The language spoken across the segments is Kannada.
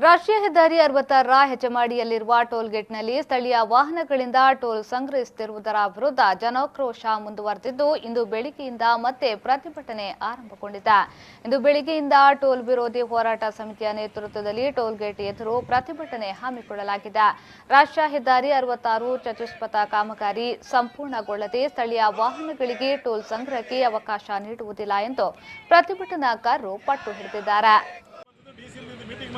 ರಾಷ್ಟ್ರೀಯ ಹೆದ್ದಾರಿ 66ರ ಹೆಜಮಾಡಿಯಲ್ಲಿರುವ ಟೋಲ್ಗೇಟ್ನಲ್ಲಿ ಸ್ಥಳೀಯ ವಾಹನಗಳಿಂದ ಟೋಲ್ ಸಂಗ್ರಹಿಸುತ್ತಿರುವುದರ ವಿರುದ್ಧ ಜನಾಕ್ರೋಶ ಮುಂದುವರೆದಿದ್ದು ಇಂದು ಬೆಳಗ್ಗೆಯಿಂದ ಮತ್ತೆ ಪ್ರತಿಭಟನೆ ಆರಂಭಗೊಂಡಿದೆ. ಇಂದು ಬೆಳಗ್ಗೆಯಿಂದ ಟೋಲ್ ವಿರೋಧಿ ಹೋರಾಟ ಸಮಿತಿಯ ನೇತೃತ್ವದಲ್ಲಿ ಟೋಲ್ಗೇಟ್ ಎದುರು ಪ್ರತಿಭಟನೆ ಹಮ್ಮಿಕೊಳ್ಳಲಾಗಿದೆ. ರಾಷ್ಟ್ರೀಯ ಹೆದ್ದಾರಿ 66 ಚತುಷ್ಪಥ ಕಾಮಗಾರಿ ಸಂಪೂರ್ಣಗೊಳ್ಳದೆ ಸ್ಥಳೀಯ ವಾಹನಗಳಿಗೆ ಟೋಲ್ ಸಂಗ್ರಹಕ್ಕೆ ಅವಕಾಶ ನೀಡುವುದಿಲ್ಲ ಎಂದು ಪ್ರತಿಭಟನಾಕಾರರು ಪಟ್ಟು ಹಿಡಿದಿದ್ದಾರೆ. ಮೀಟಿಂಗ್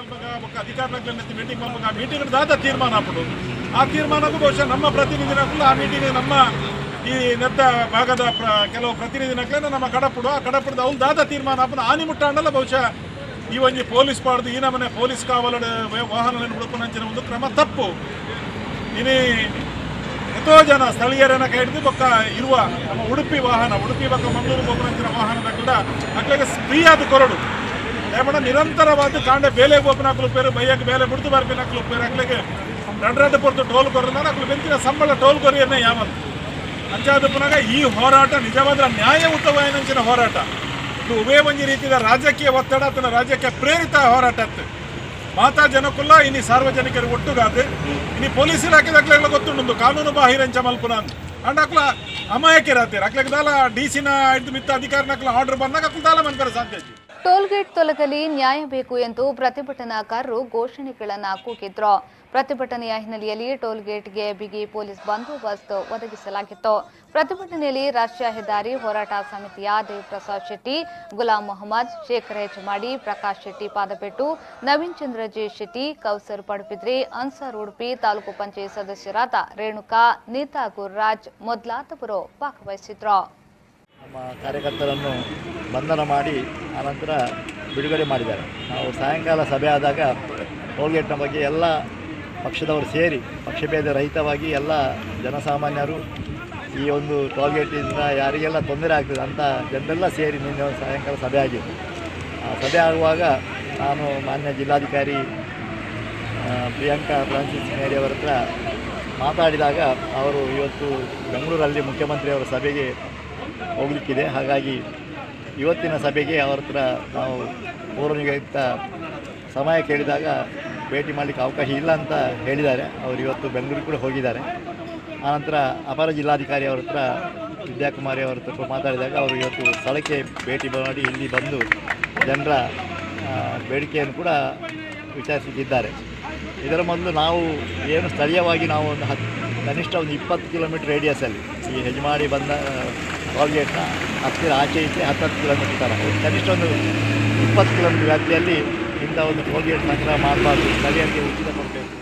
ತೀರ್ಮಾನ ಆ ತೀರ್ಮಾನಕ್ಕೂ ಬಹುಶಃ ನಮ್ಮ ಪ್ರತಿನಿಧಿನಕ್ಕೂ ಆ ಮೀಟಿಂಗ್ ನಮ್ಮ ಈ ನೆತ್ತ ಭಾಗದ ಕೆಲವು ಪ್ರತಿನಿಧಿನಕ್ಕಲೇ ನಮ್ಮ ಕಡಪುಡು ಆ ಕಡಪುಡದ ಅವ್ನು ದಾದ ತೀರ್ಮಾನ ಆನಿ ಮುಟ್ಟಾಂಡಲ್ಲ ಬಹುಶಃ ಈ ಒಂಜಿ ಪೊಲೀಸ್ ಪಾಡ್ದು ಈ ನಮ್ಮನೆ ಪೊಲೀಸ್ ಕಾವಲ ವಾಹನಗಳನ್ನು ಹುಡುಕುನಂಚಿನ ಒಂದು ಕ್ರಮ ತಪ್ಪು. ಇನಿ ಎಷ್ಟೋ ಜನ ಸ್ಥಳೀಯರನ್ನ ಕೈ ಹಿಡಿದು ಬೊಕ್ಕ ಇರುವ ನಮ್ಮ ಉಡುಪಿ ಬೊಕ್ಕ ಮಂಗಳೂರು ಹೋಗುವಂಚಿನ ವಾಹನದ ಕೂಡ ಮಕ್ಕಳಿಗೆ ಫ್ರೀಯಾದ ಕೊರಡು ಏಮಣ್ಣ ನಿರಂತರವಾದ ಕಾಂಡೆ ಬೇಲೆ ಗೋಪನ ಹಾಕಲು ಬೈಯಕ್ಕೆ ಬೇಲೆ ಬಿಡ್ತು ಬರ್ಬೇನೆ ಹಾಕಲು ಹಾಕ್ಲಿಕ್ಕೆ ರಂಡ್ರಡ್ಡು ಪೊರ್ತು ಟೋಲ್ ಕೊರನ ಹಾಕಲು ಬೆಂಚಿನ ಸಂಬಳ ಟೋಲ್ ಕೊರಿಯನ್ನೇ ಯಾವತ್ತು ಅಂಚಾದ ಪುನಃ ಈ ಹೋರಾಟ ನಿಜವಾದ ನ್ಯಾಯಯುತವಾದ ಹೋರಾಟ. ಇದು ಉಭಯ ಒಂಜಿ ರೀತಿಯ ರಾಜಕೀಯ ಒತ್ತಡ ಅಥವಾ ರಾಜಕೀಯ ಪ್ರೇರಿತ ಹೋರಾಟ ಅತ್ತು. ಮಾತಾ ಜನಕ್ಕುಲ್ಲ ಇನಿ ಸಾರ್ವಜನಿಕರು ಒಟ್ಟುಗಾದು ಇನಿ ಪೊಲೀಸ್ ಇಲಾಖೆದಾಗಲೆಲ್ಲ ಗೊತ್ತುಂಡು ಕಾನೂನು ಬಾಹಿರಂಚ ಮಲ್ಪುನ ಅಂಡ್ ಅಕ್ಲ ಅಮಾಯಕರಾಗ್ತಾರೆ ಅಕ್ಲಕ್ಕೆ ದಾಲ ಡಿಸಿನ ಹಿಡಿದು ಮಿತ್ತ ಅಧಿಕಾರನಕ್ಲ ಆರ್ಡರ್ ಬಂದಾಗ ಅಕ್ಲ ದಾಲ ಮನ್ಕರ ಸಾಧ್ಯ. ಟೋಲ್ಗೇಟ್ ತೊಲಗಲಿ ನ್ಯಾಯ ಬೇಕು ಎಂದು ಪ್ರತಿಭಟನಾಕಾರರು ಘೋಷಣೆಗಳನ್ನು ಕೂಗಿದ್ರು. ಪ್ರತಿಭಟನೆಯ ಹಿನ್ನೆಲೆಯಲ್ಲಿ ಟೋಲ್ಗೇಟ್ಗೆ ಬಿಗಿ ಪೊಲೀಸ್ ಬಂದೋಬಸ್ತ್ ಒದಗಿಸಲಾಗಿತ್ತು. ಪ್ರತಿಭಟನೆಯಲ್ಲಿ ರಾಷ್ಟ್ರೀಯ ಹೆದ್ದಾರಿ ಹೋರಾಟ ಸಮಿತಿಯ ದೇವಪ್ರಸಾದ್ ಶೆಟ್ಟಿ, ಗುಲಾಂ ಮೊಹಮ್ಮದ್, ಶೇಖರ್ ಹೆಜಮಾಡಿ, ಪ್ರಕಾಶ್ ಶೆಟ್ಟಿ ಪಾದಪೆಟ್ಟು, ನವೀನ್ ಚಂದ್ರ ಜೆ ಶೆಟ್ಟಿ, ಕೌಸರ್ ಪಡುಬಿದ್ರಿ, ಅನ್ಸರ್ ಉಡುಪಿ, ತಾಲೂಕು ಪಂಚಾಯತ್ ಸದಸ್ಯರಾದ ರೇಣುಕಾ, ನೀತಾ ಗುರುರಾಜ್ ಮೊದಲಾದವರು ಭಾಗವಹಿಸಿದ್ರು. ನಮ್ಮ ಕಾರ್ಯಕರ್ತರನ್ನು ಬಂಧನ ಮಾಡಿ ಆನಂತರ ಬಿಡುಗಡೆ ಮಾಡಿದ್ದಾರೆ. ನಾವು ಸಾಯಂಕಾಲ ಸಭೆ ಆದಾಗ ಟೋಲ್ಗೇಟ್ನ ಬಗ್ಗೆ ಎಲ್ಲ ಪಕ್ಷದವರು ಸೇರಿ ಪಕ್ಷಭೇದ ರಹಿತವಾಗಿ ಎಲ್ಲ ಜನಸಾಮಾನ್ಯರು ಈ ಒಂದು ಟೋಲ್ಗೇಟಿಂದ ಯಾರಿಗೆಲ್ಲ ತೊಂದರೆ ಆಗ್ತದೆ ಅಂತ ಜನರೆಲ್ಲ ಸೇರಿ ನಿನ್ನೆ ಸಾಯಂಕಾಲ ಸಭೆ ಆಗಿದೆ. ಸಭೆ ಆಗುವಾಗ ನಾನು ಮಾನ್ಯ ಜಿಲ್ಲಾಧಿಕಾರಿ ಪ್ರಿಯಾಂಕಾ ಫ್ರಾನ್ಸಿಸ್ ಮೇರಿ ಅವರ ಹತ್ರ ಮಾತಾಡಿದಾಗ ಅವರು ಇವತ್ತು ಬೆಂಗಳೂರಲ್ಲಿ ಮುಖ್ಯಮಂತ್ರಿಯವರ ಸಭೆಗೆ ಹೋಗಲಿಕ್ಕಿದೆ, ಹಾಗಾಗಿ ಇವತ್ತಿನ ಸಭೆಗೆ ಅವರ ಹತ್ರ ನಾವು ಪೂರ್ವನಿಗದಿತ ಸಮಯ ಕೇಳಿದಾಗ ಭೇಟಿ ಮಾಡಲಿಕ್ಕೆ ಅವಕಾಶ ಇಲ್ಲ ಅಂತ ಹೇಳಿದ್ದಾರೆ. ಅವರು ಇವತ್ತು ಬೆಂಗಳೂರು ಕೂಡ ಹೋಗಿದ್ದಾರೆ. ಆನಂತರ ಅಪರ ಜಿಲ್ಲಾಧಿಕಾರಿ ಅವರ ಹತ್ರ ವಿದ್ಯಾಕುಮಾರಿ ಅವರ ಹತ್ರ ಮಾತಾಡಿದಾಗ ಅವರು ಇವತ್ತು ಸ್ಥಳಕ್ಕೆ ಭೇಟಿ ಮಾಡಿ ಇಲ್ಲಿ ಬಂದು ಜನರ ಬೇಡಿಕೆಯನ್ನು ಕೂಡ ವಿಚಾರಿಸುತ್ತಿದ್ದಾರೆ. ಇದರ ಮೊದಲು ನಾವು ಏನು ಸ್ಥಳೀಯವಾಗಿ ನಾವು ಒಂದು ಕನಿಷ್ಠ ಒಂದು 20 ಕಿಲೋಮೀಟರ್ ರೇಡಿಯಸಲ್ಲಿ ಈ ಹೆಜಮಾಡಿ ಬಂದ ಟೋಲ್ಗೇಟ್ನ ಹತ್ತಿರ ಆಚೆ ಈಚೆ 10 ಕಿಲೋಮೀಟರ್ ಥರ ಕನಿಷ್ಠ ಒಂದು 20 ಕಿಲೋಮೀಟರ್ ವ್ಯಾಪ್ತಿಯಲ್ಲಿ ಇಂಥ ಒಂದು ಟೋಲ್ಗೇಟ್ ಸಂಗ್ರಹ ಮಾಡಬಾರ್ದು, ಸ್ಥಳೀಯರಿಗೆ ಉಚಿತ ಕೊಡಬೇಕು.